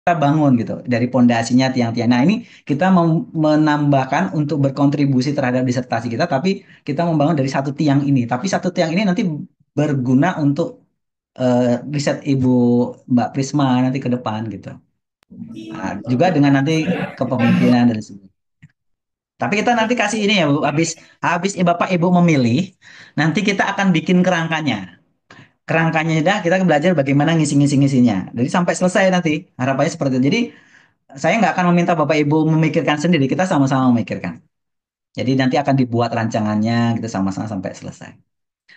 kita bangun gitu dari pondasinya tiang-tiang. Nah, ini kita menambahkan untuk berkontribusi terhadap disertasi kita, tapi kita membangun dari satu tiang ini. Tapi satu tiang ini nanti berguna untuk riset Ibu Mbak Prisma nanti ke depan gitu. Nah, juga dengan nanti kepemimpinan dan sebagainya. Tapi kita nanti kasih ini ya Bu, habis habis Bapak Ibu memilih, nanti kita akan bikin kerangkanya. Kerangkanya sudah kita belajar bagaimana ngisi-ngisi-ngisinya. Jadi sampai selesai nanti harapannya seperti itu. Jadi saya nggak akan meminta Bapak Ibu memikirkan sendiri, kita sama-sama memikirkan. Jadi nanti akan dibuat rancangannya gitu sama-sama sampai selesai.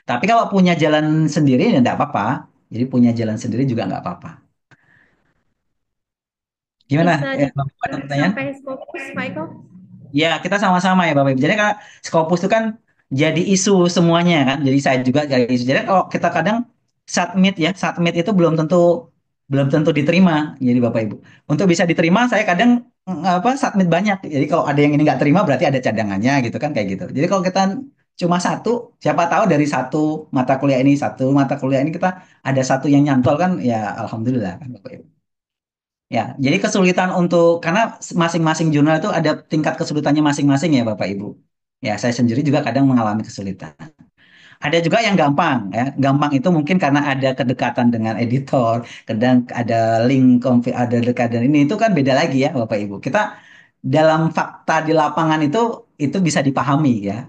Tapi kalau punya jalan sendiri ya nggak apa-apa. Jadi punya jalan sendiri juga nggak apa-apa. Gimana? Bisa Bapak ada dibuat pertanyaan? sampai Scopus, Pak Eko? Ya, kita sama-sama ya Bapak Ibu. Jadi kalau Scopus itu kan jadi isu semuanya kan. Jadi saya juga jadi isu. Jadi kalau kita kadang submit ya, submit itu belum tentu diterima. Jadi Bapak Ibu. Untuk bisa diterima saya kadang submit banyak. Jadi kalau ada yang ini nggak terima berarti ada cadangannya gitu kan kayak gitu. Jadi kalau kita cuma satu, siapa tahu dari satu mata kuliah ini kita ada satu yang nyantol kan ya alhamdulillah kan Bapak Ibu. Ya, jadi kesulitan karena masing-masing jurnal itu ada tingkat kesulitannya masing-masing ya Bapak Ibu. Ya, saya sendiri juga kadang mengalami kesulitan. Ada juga yang gampang ya. Gampang itu mungkin karena ada kedekatan dengan editor, kadang ada ada dekatan ini itu kan beda lagi ya Bapak Ibu. Kita dalam fakta di lapangan itu bisa dipahami ya.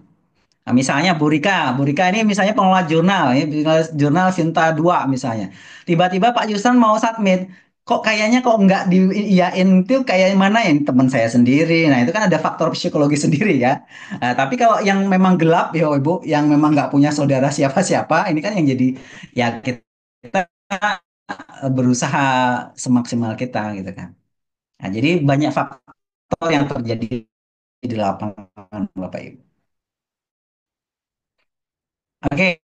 Nah, misalnya Bu Rika ini misalnya pengelola jurnal, ya, jurnal Sinta 2 misalnya. Tiba-tiba Pak Yusran mau submit, kok kayaknya kok nggak diiyain itu kayak mana ya teman saya sendiri. Nah itu kan ada faktor psikologi sendiri ya. Nah, tapi kalau yang memang gelap ya Ibu, yang memang nggak punya saudara siapa-siapa, ini kan yang jadi ya kita berusaha semaksimal kita gitu kan. Nah, jadi banyak faktor yang terjadi di lapangan Bapak Ibu. Oke,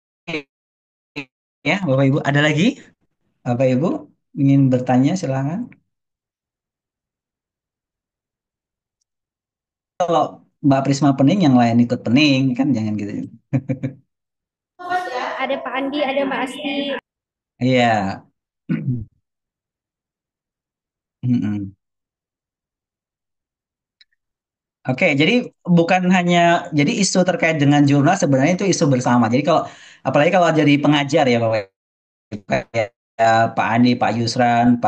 ya, Bapak Ibu. Ada lagi? Bapak Ibu ingin bertanya, silakan. Kalau Mbak Prisma pening, yang lain ikut pening, kan jangan gitu. Ada Pak Andi, ada Mbak Asti. Iya. Mm-mm. Oke, jadi bukan hanya jadi isu terkait dengan jurnal sebenarnya itu isu bersama. Jadi kalau apalagi kalau jadi pengajar ya Bapak Ibu, kayak Pak Andi, Pak Yusran,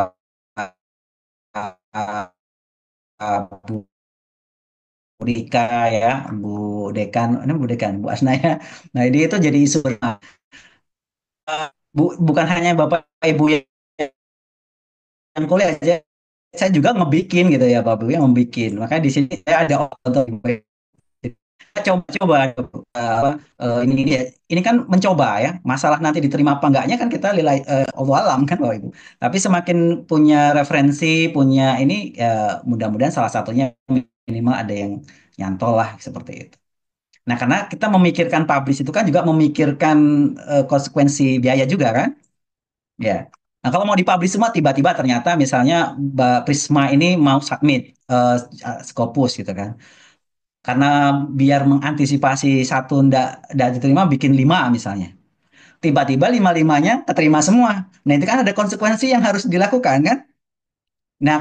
Bu Rika ya, Bu Dekan, ini Bu Dekan, Bu Asnaya. Nah, ini itu jadi isu bersama. Bukan hanya Bapak Ibu yang kuliah aja, saya juga ngebikin gitu ya Pak Bu yang ngebikin. Makanya di sini saya ada untuk coba-coba ini ya. Ini kan mencoba ya. Masalah nanti diterima apa enggaknya kan kita nilai Allah alam kan Bapak Ibu. Tapi semakin punya referensi, punya ini ya, mudah-mudahan salah satunya minimal ada yang nyantol lah seperti itu. Nah, karena kita memikirkan publish itu kan juga memikirkan konsekuensi biaya juga kan? Ya. Nah, kalau mau dipublish semua tiba-tiba ternyata misalnya Mbak Prisma ini mau submit Scopus gitu kan. Karena biar mengantisipasi satu ndak diterima bikin 5 misalnya. Tiba-tiba lima-limanya keterima semua. Nah, itu kan ada konsekuensi yang harus dilakukan kan? Nah,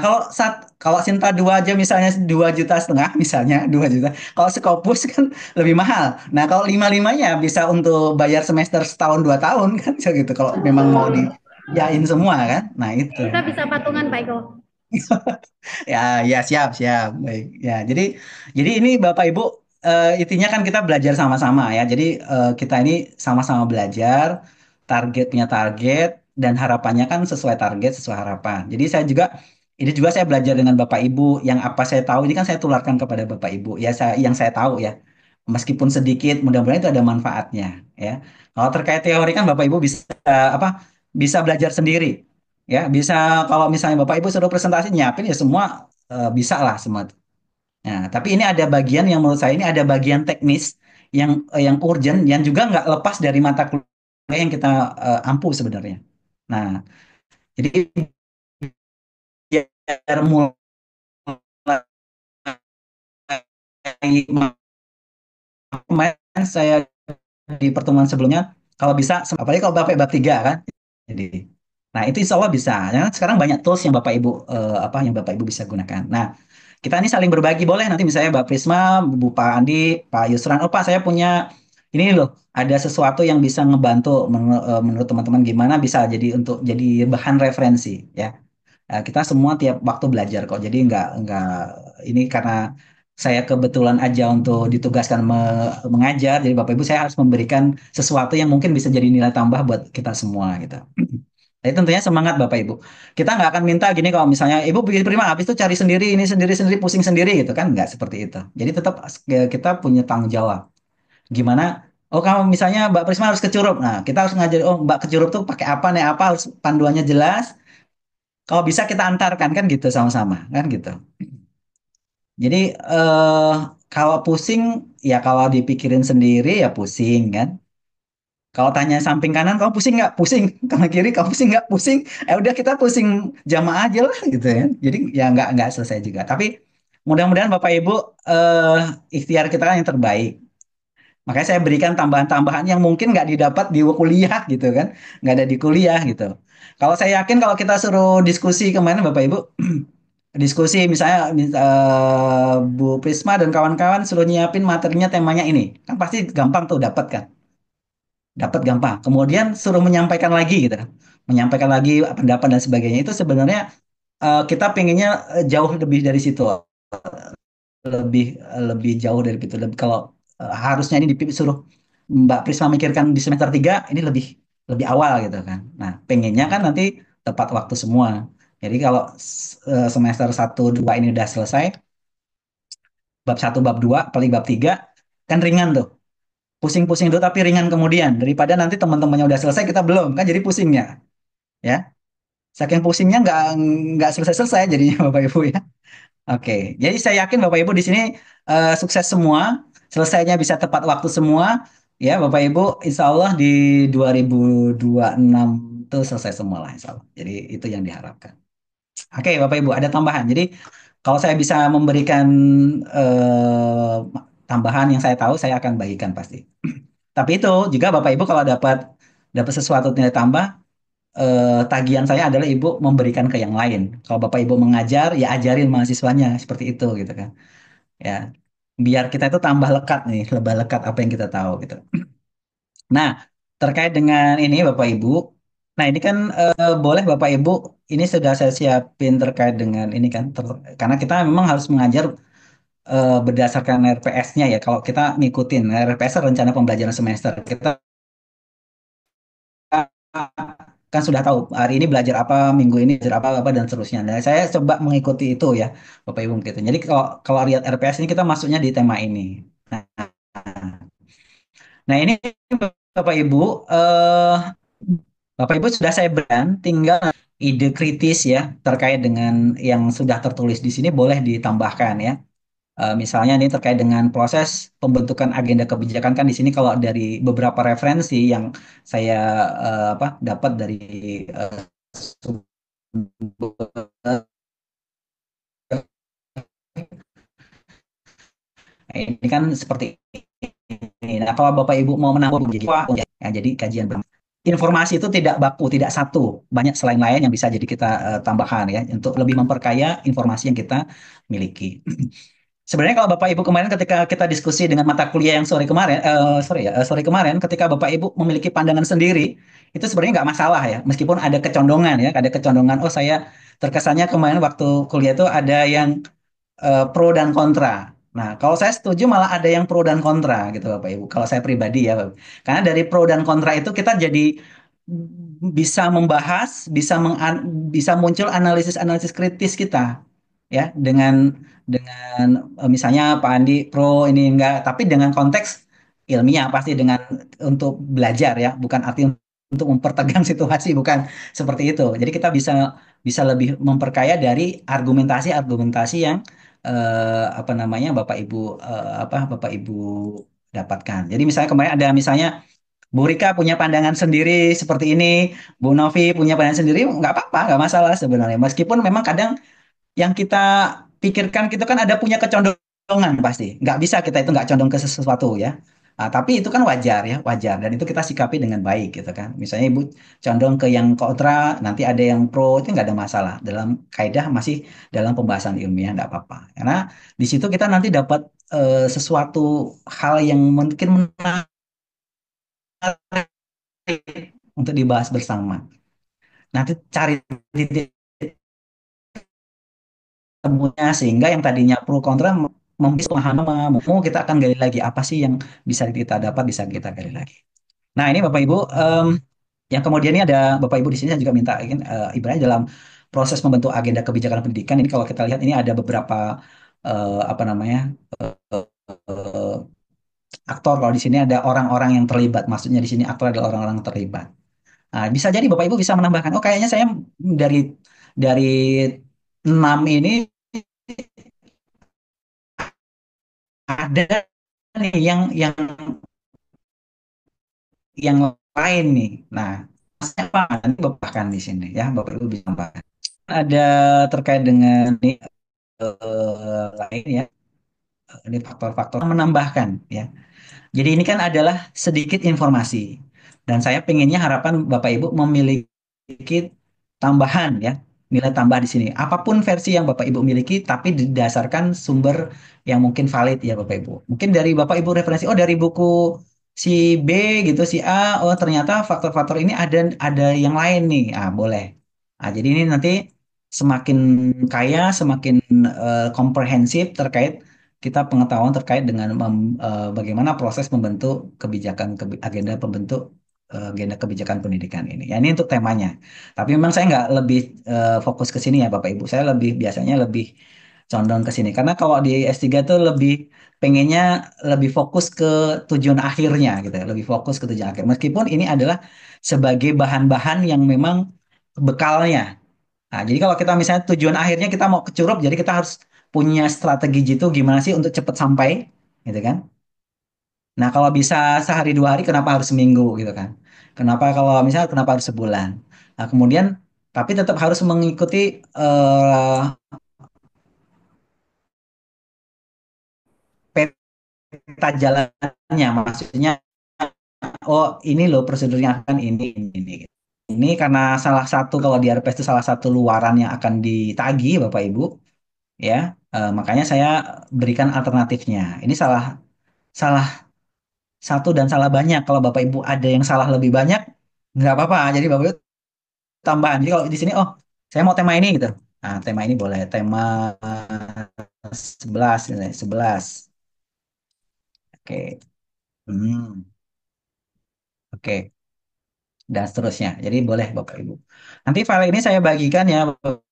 kalau Sinta 2 aja misalnya 2,5 juta misalnya 2 juta. Kalau Scopus kan lebih mahal. Nah, kalau lima-limanya bisa untuk bayar semester setahun 2 tahun kan gitu kalau memang mau diyain semua kan. Nah, itu. Kita bisa patungan, Pak Eko. Ya, ya siap, siap. Baik. Ya, jadi ini Bapak Ibu intinya kan kita belajar sama-sama ya. Jadi kita ini sama-sama belajar, punya target dan harapannya kan sesuai target, sesuai harapan. Jadi ini juga saya belajar dengan Bapak Ibu yang apa saya tahu ini kan saya tularkan kepada Bapak Ibu. Ya, yang saya tahu ya. Meskipun sedikit, mudah-mudahan itu ada manfaatnya ya. Kalau terkait teori kan Bapak Ibu bisa apa? Bisa belajar sendiri. Ya, bisa kalau misalnya Bapak Ibu suruh presentasi nyiapin ya semua bisa lah semua. Nah, tapi ini ada bagian yang menurut saya ini ada bagian teknis yang urgent yang juga nggak lepas dari mata kuliah yang kita ampu sebenarnya. Nah, jadi biar mulai kemarin saya di pertemuan sebelumnya kalau bisa apalagi kalau Bapak bab 3 kan. Jadi Nah, itu insya Allah bisa. Ya, sekarang banyak tools yang Bapak Ibu yang Bapak Ibu bisa gunakan. Nah, kita ini saling berbagi boleh nanti misalnya Mbak Prisma, Bu Pak Andi, Pak Yusran, oh Pak saya punya ini loh, ada sesuatu yang bisa ngebantu menurut teman-teman gimana bisa jadi untuk jadi bahan referensi ya. Kita semua tiap waktu belajar kok. Jadi nggak ini karena saya kebetulan aja untuk ditugaskan mengajar. Jadi Bapak Ibu saya harus memberikan sesuatu yang mungkin bisa jadi nilai tambah buat kita semua gitu. Jadi tentunya semangat Bapak Ibu. Kita nggak akan minta gini kalau misalnya Ibu bikin prima habis itu cari sendiri ini sendiri sendiri pusing sendiri gitu kan nggak seperti itu. Jadi tetap kita punya tanggung jawab. Gimana? Oh kamu misalnya Mbak Prisma harus ke Curup. Nah kita harus ngajar. Oh Mbak ke Curup tuh pakai apa nih apa harus panduannya jelas. Kalau bisa kita antarkan kan gitu sama-sama kan gitu. Jadi kalau pusing ya kalau dipikirin sendiri ya pusing kan. Kalau tanya samping kanan kamu pusing nggak? Pusing. Kanan kiri kamu pusing nggak? Pusing. Udah kita pusing jamaah aja lah gitu ya. Jadi ya nggak selesai juga. Tapi mudah-mudahan Bapak Ibu eh ikhtiar kita kan yang terbaik. Makanya saya berikan tambahan-tambahan yang mungkin nggak didapat di kuliah gitu kan. Nggak ada di kuliah gitu. Kalau saya yakin kalau kita suruh diskusi kemarin Bapak Ibu diskusi misalnya Bu Prisma dan kawan-kawan suruh nyiapin materinya temanya ini kan pasti gampang tuh dapat kan dapat gampang kemudian suruh menyampaikan lagi gitu kan menyampaikan lagi pendapat dan sebagainya itu sebenarnya kita pengennya jauh lebih dari situ lebih lebih jauh dari itu kalau harusnya ini disuruh Mbak Prisma mikirkan di semester 3 ini lebih lebih awal gitu kan nah pengennya kan nanti tepat waktu semua jadi kalau semester 1 2 ini udah selesai bab satu, bab 2, paling bab 3, kan ringan tuh. Pusing-pusing dulu tapi ringan kemudian. Daripada nanti teman-temannya udah selesai, kita belum. Kan jadi pusingnya. Ya. Saking pusingnya nggak selesai-selesai jadinya Bapak Ibu ya. Oke. Jadi saya yakin Bapak Ibu di sini sukses semua. Selesainya bisa tepat waktu semua. Ya Bapak Ibu insya Allah di 2026 itu selesai semua lah insya Allah. Jadi itu yang diharapkan. Oke, Bapak Ibu, ada tambahan. Jadi, kalau saya bisa memberikan eh, tambahan yang saya tahu, saya akan bagikan pasti. Tapi itu juga Bapak Ibu kalau dapat dapat sesuatu nilai tambah, tagihan saya adalah Ibu memberikan ke yang lain. Kalau Bapak Ibu mengajar, ya ajarin mahasiswanya seperti itu gitu kan. Ya, biar kita itu tambah lekat nih, lebih lekat apa yang kita tahu gitu. Nah, terkait dengan ini Bapak Ibu, nah ini kan boleh Bapak Ibu, ini sudah saya siapin terkait dengan ini kan, karena kita memang harus mengajar berdasarkan RPS-nya ya. Kalau kita ngikutin RPS rencana pembelajaran semester, kita kan sudah tahu hari ini belajar apa, minggu ini belajar apa, apa dan seterusnya. Nah, saya coba mengikuti itu ya, Bapak Ibu gitu. Jadi kalau kalau lihat RPS ini kita masuknya di tema ini. Nah, nah ini Bapak Ibu, Bapak Ibu sudah saya berikan, tinggal ide kritis ya terkait dengan yang sudah tertulis di sini boleh ditambahkan ya. Misalnya ini terkait dengan proses pembentukan agenda kebijakan kan di sini kalau dari beberapa referensi yang saya dapat dari sumber ini kan seperti ini. Nah, kalau Bapak Ibu mau menambah jadi ya, jadi kajian informasi itu tidak baku, tidak satu, banyak selain lain yang bisa jadi kita tambahkan ya untuk lebih memperkaya informasi yang kita miliki. Sebenarnya kalau Bapak Ibu kemarin ketika kita diskusi dengan mata kuliah yang sore kemarin ketika Bapak Ibu memiliki pandangan sendiri itu sebenarnya nggak masalah ya meskipun ada kecondongan ya ada kecondongan oh saya terkesannya kemarin waktu kuliah itu ada yang pro dan kontra. Nah, kalau saya setuju malah ada yang pro dan kontra gitu Bapak Ibu. Kalau saya pribadi ya, Bapak. Karena dari pro dan kontra itu kita jadi bisa membahas, bisa muncul analisis-analisis kritis kita ya dengan misalnya Pak Andi pro ini enggak, tapi dengan konteks ilmiah pasti dengan untuk belajar ya, bukan arti untuk mempertegang situasi, bukan seperti itu. Jadi kita bisa bisa lebih memperkaya dari argumentasi-argumentasi yang apa namanya Bapak Ibu dapatkan. Jadi misalnya kemarin ada misalnya Bu Rika punya pandangan sendiri seperti ini, Bu Novi punya pandangan sendiri, nggak apa-apa, nggak masalah sebenarnya. Meskipun memang kadang yang kita pikirkan gitu kan ada punya kecondongan pasti. Nggak bisa kita itu nggak condong ke sesuatu ya. Tapi itu kan wajar ya, wajar. Dan itu kita sikapi dengan baik gitu kan. Misalnya Ibu condong ke yang kontra, nanti ada yang pro, itu nggak ada masalah. Dalam kaidah masih dalam pembahasan ilmiah, nggak apa-apa. Karena di situ kita nanti dapat sesuatu hal yang mungkin menarik untuk dibahas bersama. Nanti cari titik temunya sehingga yang tadinya pro kontra memberi pemahaman, kita akan gali lagi apa sih yang bisa kita dapat, bisa kita gali lagi. Nah, ini Bapak Ibu, yang kemudian ini ada Bapak Ibu di sini saya juga minta ingin ibaratnya dalam proses membentuk agenda kebijakan pendidikan ini kalau kita lihat ini ada beberapa apa namanya eh, aktor. Kalau di sini ada orang-orang yang terlibat, maksudnya di sini aktor adalah orang-orang yang terlibat. Nah, bisa jadi Bapak Ibu bisa menambahkan, oh kayaknya saya dari dari 6 ini ada nih yang lain nih. Nah, maksudnya apa? Nanti Bapak akan di sini ya, Bapak Ibu bisa tambahkan. Ada terkait dengan ini lain ya, ini faktor-faktor menambahkan ya. Jadi ini kan adalah sedikit informasi dan saya pengennya harapan Bapak Ibu memiliki tambahan ya, nilai tambah di sini. Apapun versi yang Bapak Ibu miliki tapi didasarkan sumber yang mungkin valid ya Bapak Ibu. Mungkin dari Bapak Ibu referensi oh dari buku si B gitu si A, oh ternyata faktor-faktor ini ada yang lain nih. Boleh. Jadi ini nanti semakin kaya, semakin komprehensif terkait kita pengetahuan terkait dengan bagaimana proses membentuk kebijakan agenda pembentuk agenda kebijakan pendidikan ini. Ya ini untuk temanya. Tapi memang saya nggak lebih fokus ke sini ya Bapak Ibu. Saya lebih biasanya lebih condong ke sini. Karena kalau di S3 tuh lebih pengennya lebih fokus ke tujuan akhirnya gitu ya. Lebih fokus ke tujuan akhir. Meskipun ini adalah sebagai bahan-bahan yang memang bekalnya. Nah, jadi kalau kita misalnya tujuan akhirnya kita mau ke Curup, jadi kita harus punya strategi gitu gimana sih untuk cepat sampai, gitu kan? Nah, kalau bisa sehari 2 hari, kenapa harus seminggu gitu kan? Kenapa kalau misalnya kenapa harus sebulan? Nah, kemudian tapi tetap harus mengikuti eh, peta jalannya, maksudnya oh ini loh prosedurnya akan ini. Gitu. Ini karena salah satu kalau di RPS itu salah satu luaran yang akan ditagi Bapak Ibu ya. Makanya saya berikan alternatifnya. Ini salah salah satu dan salah banyak. Kalau Bapak Ibu ada yang salah lebih banyak, nggak apa-apa. Jadi Bapak Ibu tambahan. Jadi kalau di sini, oh saya mau tema ini gitu. Nah, tema ini boleh. Tema 11, ini, 11. Oke. Hmm, oke. Dan seterusnya. Jadi boleh Bapak Ibu. Nanti file ini saya bagikan ya Bapak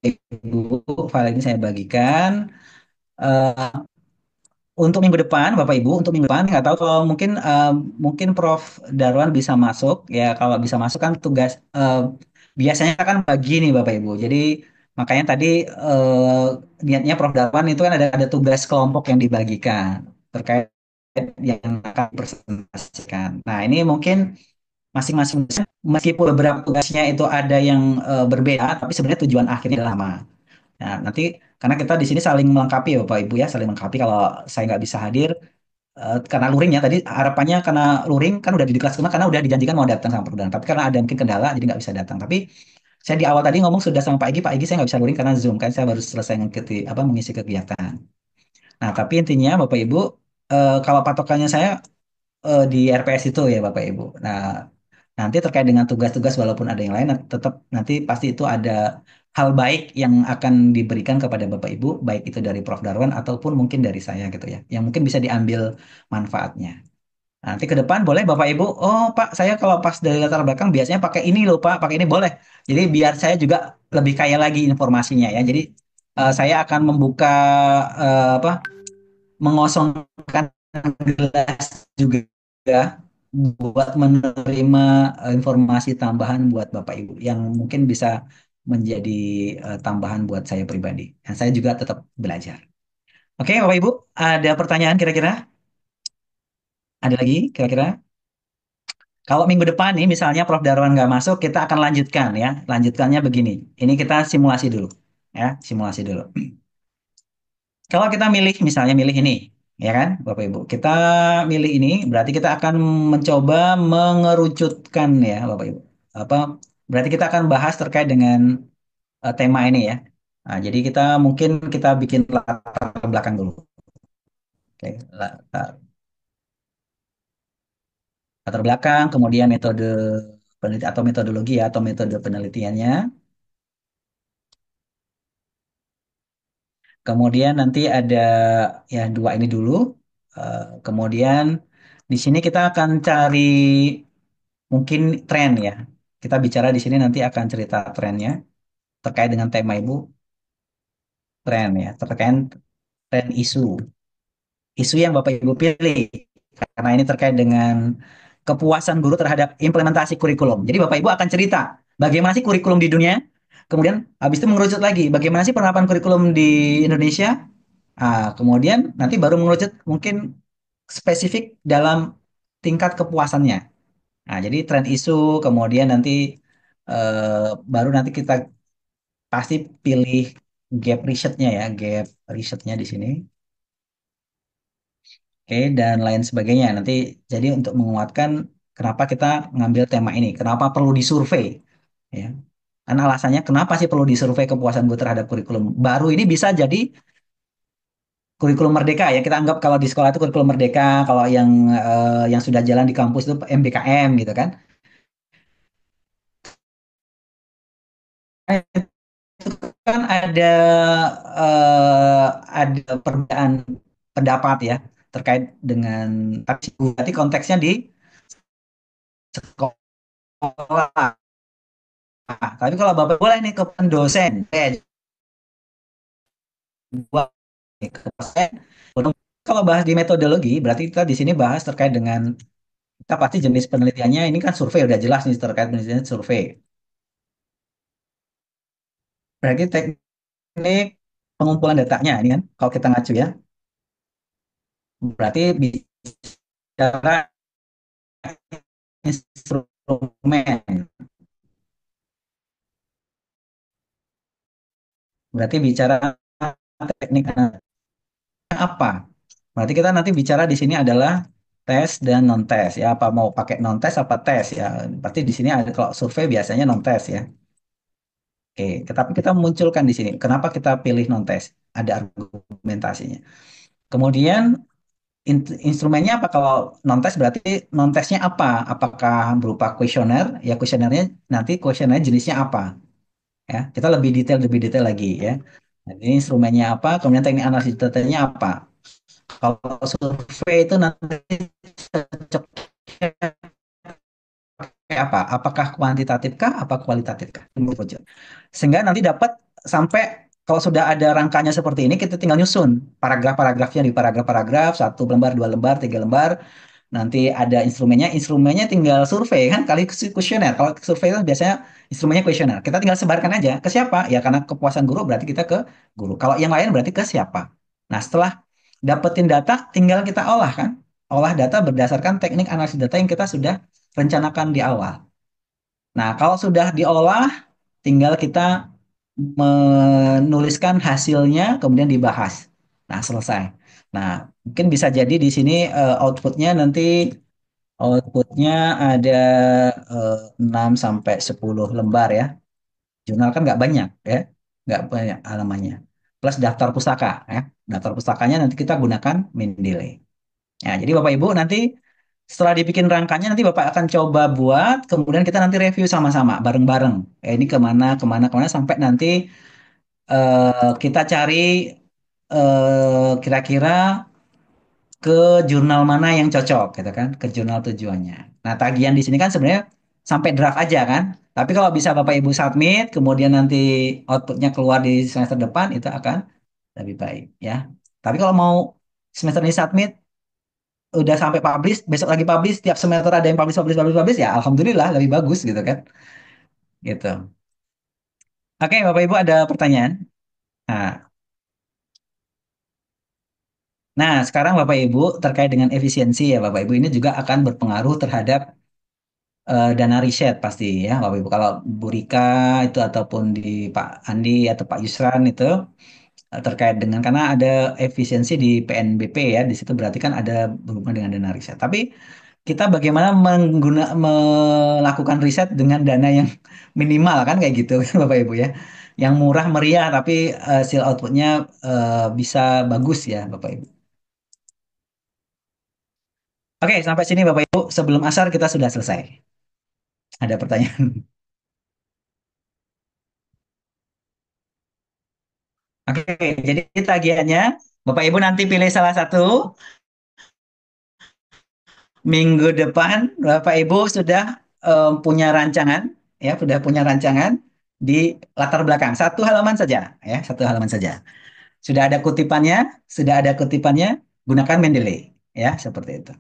Ibu. File ini saya bagikan. Eh, Untuk minggu depan, Bapak Ibu, untuk minggu depan nggak tahu kalau mungkin Prof Darwan bisa masuk ya. Kalau bisa masuk kan tugas biasanya kan bagi nih Bapak Ibu. Jadi makanya tadi niatnya Prof Darwan itu kan ada tugas kelompok yang dibagikan terkait yang akan dipresentasikan. Nah ini mungkin masing-masing meskipun beberapa tugasnya itu ada yang berbeda, tapi sebenarnya tujuan akhirnya adalah sama. Nah, nanti karena kita di sini saling melengkapi ya Bapak Ibu ya, saling melengkapi kalau saya nggak bisa hadir karena luring ya tadi harapannya karena luring kan udah di kelas kemarin karena udah dijanjikan mau datang sama perdana tapi karena ada mungkin kendala jadi nggak bisa datang tapi saya di awal tadi ngomong sudah sama Pak Egi saya nggak bisa luring karena Zoom kan saya baru selesai mengisi kegiatan. Nah tapi intinya Bapak Ibu kalau patokannya saya di RPS itu ya Bapak Ibu. Nah, nanti terkait dengan tugas-tugas walaupun ada yang lain tetap nanti pasti itu ada hal baik yang akan diberikan kepada Bapak Ibu, baik itu dari Prof Darwan ataupun mungkin dari saya gitu ya, yang mungkin bisa diambil manfaatnya. Nanti ke depan boleh Bapak Ibu, oh Pak, saya kalau pas dari latar belakang biasanya pakai ini loh Pak, pakai ini boleh. Jadi biar saya juga lebih kaya lagi informasinya ya. Jadi saya akan membuka apa mengosongkan gelas juga buat menerima informasi tambahan buat Bapak Ibu yang mungkin bisa menjadi tambahan buat saya pribadi. Dan saya juga tetap belajar. Oke, Bapak Ibu, ada pertanyaan kira-kira? Ada lagi kira-kira? Kalau minggu depan nih, misalnya Prof. Darwan nggak masuk, kita akan lanjutkan ya. Lanjutkannya begini. Ini kita simulasi dulu. Ya, simulasi dulu. Kalau kita milih, misalnya milih ini. Ya kan, Bapak Ibu. Kita milih ini, berarti kita akan mencoba mengerucutkan ya, Bapak Ibu. Apa? Berarti kita akan bahas terkait dengan tema ini ya. Nah, jadi kita mungkin kita bikin latar belakang dulu. Oke, latar belakang, kemudian metode peneliti atau metodologi ya, atau metode penelitiannya. Kemudian nanti ada ya dua ini dulu. Kemudian di sini kita akan cari mungkin tren ya. Kita bicara di sini nanti akan cerita trennya terkait dengan tema Ibu, tren ya, terkait tren isu. Isu yang Bapak Ibu pilih karena ini terkait dengan kepuasan guru terhadap implementasi kurikulum. Jadi Bapak Ibu akan cerita bagaimana sih kurikulum di dunia, kemudian habis itu mengerucut lagi bagaimana sih penerapan kurikulum di Indonesia. Kemudian nanti baru mengerucut mungkin spesifik dalam tingkat kepuasannya. Nah, jadi tren isu, kemudian nanti baru nanti kita pasti pilih gap risetnya ya, gap risetnya di sini. Oke, dan lain sebagainya. Nanti jadi untuk menguatkan kenapa kita ngambil tema ini, kenapa perlu disurvei, ya. Kan alasannya kenapa sih perlu disurvei kepuasan guru terhadap kurikulum. Baru ini bisa jadi kurikulum merdeka ya. Kita anggap kalau di sekolah itu kurikulum merdeka, kalau yang sudah jalan di kampus itu MBKM gitu kan. Kan ada perbedaan pendapat ya terkait dengan tapi berarti konteksnya di sekolah. Tapi kalau Bapak boleh nih ke dosen, buat nih ke dosen. Kalau bahas di metodologi, berarti kita di sini bahas terkait dengan kita pasti jenis penelitiannya ini kan survei udah jelas nih terkait penelitian survei. Berarti teknik pengumpulan datanya ini kan kalau kita ngacu ya, berarti bicara instrumen. Berarti bicara teknik apa? Berarti kita nanti bicara di sini adalah tes dan non tes ya. Apa mau pakai non tes apa tes ya? Berarti di sini ada kalau survei biasanya non tes ya. Oke, tetapi kita munculkan di sini. Kenapa kita pilih non tes? Ada argumentasinya. Kemudian instrumennya apa kalau non tes berarti non tesnya apa? Apakah berupa kuesioner? Ya kuesionernya nanti kuesioner jenisnya apa? Ya, kita lebih detail lagi ya. Jadi instrumennya apa? Kemudian teknik analisis datanya apa? Kalau survei itu nanti cocoknya kayak apa? Apakah kuantitatif kah? Apa kualitatif kah? Menurut Roger. Sehingga nanti dapat sampai kalau sudah ada rangkanya seperti ini, kita tinggal nyusun paragraf-paragrafnya di paragraf-paragraf, satu lembar, dua lembar, tiga lembar. Nanti ada instrumennya tinggal survei kan kali kuesioner. Kalau survei itu biasanya instrumennya kuesioner. Kita tinggal sebarkan aja ke siapa? Ya karena kepuasan guru berarti kita ke guru. Kalau yang lain berarti ke siapa? Nah, setelah dapetin data tinggal kita olah kan. Olah data berdasarkan teknik analisis data yang kita sudah rencanakan di awal. Nah, kalau sudah diolah tinggal kita menuliskan hasilnya kemudian dibahas. Nah, selesai. Nah, mungkin bisa jadi di sini outputnya ada 6 sampai 10 lembar ya. Jurnal kan nggak banyak ya, nggak banyak halamannya. Plus daftar pustaka ya. Daftar pustakanya nanti kita gunakan Mendeley. Ya, jadi Bapak Ibu nanti setelah dibikin rangkanya nanti Bapak akan coba buat, kemudian kita nanti review sama-sama bareng-bareng. Ini kemana, kemana, kemana sampai nanti kita cari kira-kira ke jurnal mana yang cocok gitu kan, ke jurnal tujuannya. Nah, tagihan di sini kan sebenarnya sampai draft aja kan. Tapi kalau bisa Bapak Ibu submit, kemudian nanti outputnya keluar di semester depan, itu akan lebih baik ya. Tapi kalau mau semester ini submit, udah sampai publish, besok lagi publish, tiap semester ada yang publish, publish, publish, publish, ya Alhamdulillah lebih bagus gitu kan. Gitu. Oke, Bapak Ibu ada pertanyaan? Nah, nah, sekarang Bapak Ibu terkait dengan efisiensi ya Bapak Ibu ini juga akan berpengaruh terhadap dana riset pasti ya Bapak Ibu. Kalau Bu Rika itu ataupun di Pak Andi atau Pak Yusran itu terkait dengan karena ada efisiensi di PNBP ya di situ berarti kan ada berhubungan dengan dana riset. Tapi kita bagaimana melakukan riset dengan dana yang minimal kan kayak gitu kan Bapak Ibu ya. Yang murah meriah tapi hasil outputnya bisa bagus ya Bapak Ibu. Oke, sampai sini Bapak Ibu. Sebelum asar kita sudah selesai. Ada pertanyaan? Oke, jadi tagihannya Bapak Ibu nanti pilih salah satu. Minggu depan Bapak Ibu sudah punya rancangan, ya, sudah punya rancangan di latar belakang. Satu halaman saja, ya, satu halaman saja. Sudah ada kutipannya, sudah ada kutipannya, gunakan Mendeley, ya, seperti itu.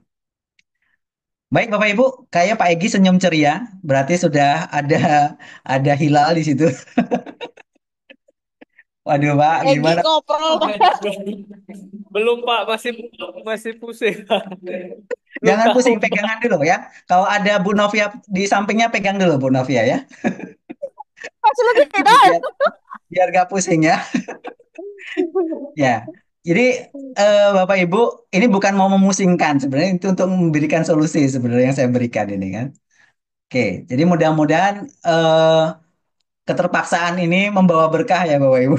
Baik Bapak Ibu, kayak Pak Egi senyum ceria, berarti sudah ada hilal di situ. Waduh Pak, Egi gimana? koprol Pak. Belum Pak, masih masih pusing. Belum Jangan tahu pusing, Pak. pegangan dulu ya. Kalau ada Bu Novia di sampingnya, pegang dulu Bu Novia ya, Masih lu tidak. biar biar gak pusing ya. Ya, jadi Bapak Ibu, ini bukan mau memusingkan sebenarnya, itu untuk memberikan solusi sebenarnya yang saya berikan ini kan. Oke, jadi mudah-mudahan keterpaksaan ini membawa berkah ya Bapak Ibu.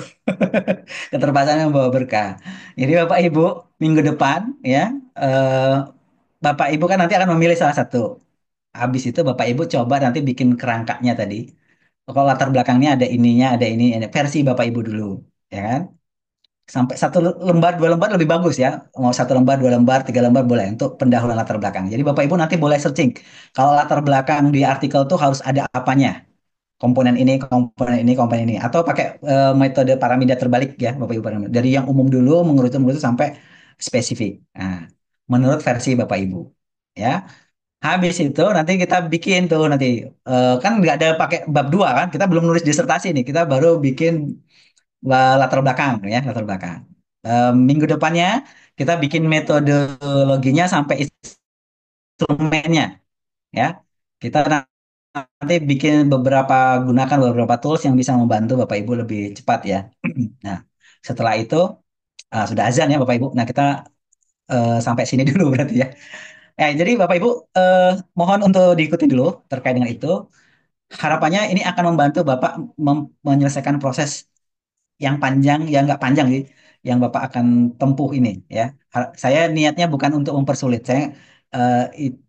Keterpaksaan yang membawa berkah. Jadi Bapak Ibu, minggu depan ya, eh, Bapak Ibu kan nanti akan memilih salah satu. Habis itu Bapak Ibu coba nanti bikin kerangkanya tadi. Kalau latar belakangnya ada ininya, ada ini versi Bapak Ibu dulu, ya kan? Sampai satu lembar dua lembar lebih bagus ya, mau satu lembar dua lembar tiga lembar boleh untuk pendahuluan latar belakang. Jadi bapak ibu nanti boleh searching kalau latar belakang di artikel tuh harus ada apanya, komponen ini komponen ini komponen ini, atau pakai metode piramida terbalik ya bapak ibu, dari yang umum dulu mengerucut sampai spesifik. Nah, menurut versi bapak ibu ya. Habis itu nanti kita bikin tuh nanti kan nggak ada pakai bab dua kan, kita belum nulis disertasi nih, kita baru bikin latar belakang ya, latar belakang. Minggu depannya kita bikin metodologinya sampai instrumennya ya. Kita nanti bikin gunakan beberapa tools yang bisa membantu Bapak Ibu lebih cepat ya. Nah, setelah itu sudah azan ya Bapak Ibu. Nah, kita sampai sini dulu berarti ya. Jadi Bapak Ibu mohon untuk diikuti dulu terkait dengan itu. Harapannya ini akan membantu Bapak menyelesaikan proses yang panjang, yang nggak panjang sih, yang Bapak akan tempuh ini ya. Saya niatnya bukan untuk mempersulit, saya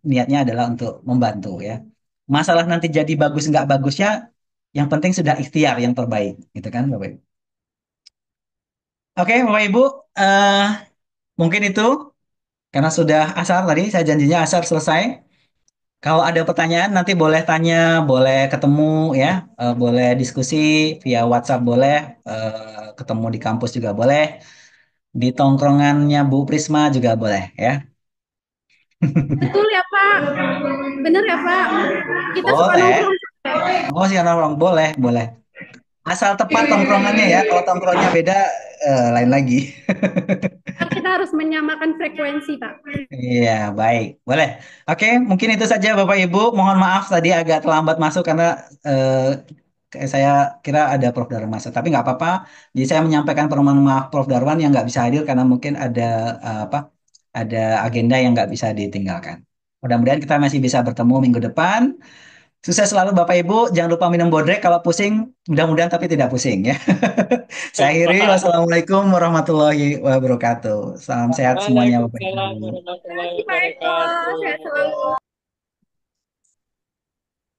niatnya adalah untuk membantu ya. Masalah nanti jadi bagus nggak bagusnya, yang penting sudah ikhtiar yang terbaik, gitu kan Bapak Ibu. Oke Bapak Ibu, eh, mungkin itu karena sudah asar tadi, saya janjinya asar selesai. Kalau ada pertanyaan nanti boleh tanya, boleh ketemu ya, boleh diskusi via WhatsApp boleh, ketemu di kampus juga boleh. Di tongkrongannya Bu Prisma juga boleh ya. Betul ya Pak. Bener ya Pak. Kita suka Boleh. nongkrong. Oh sih nongkrong boleh, boleh. Asal tepat tongkrongannya ya. Kalau tongkrongnya beda lain lagi. Kita harus menyamakan frekuensi Pak. Iya, baik. Boleh. Oke, mungkin itu saja Bapak Ibu. Mohon maaf tadi agak terlambat masuk karena saya kira ada Prof. Darwan masuk. Tapi nggak apa-apa. Jadi saya menyampaikan permohonan maaf Prof. Darwan yang nggak bisa hadir karena mungkin ada apa? Ada agenda yang nggak bisa ditinggalkan. Mudah-mudahan kita masih bisa bertemu minggu depan. Sukses selalu Bapak Ibu. Jangan lupa minum bodrek kalau pusing. Mudah-mudahan tapi tidak pusing ya. Saya Baik, akhiri. Pak. Wassalamualaikum warahmatullahi wabarakatuh. Salam sehat semuanya Bapak Waalaikumsalam Ibu. warahmatullahi Terima kasih Pak Eko. wabarakatuh. Sehat selalu.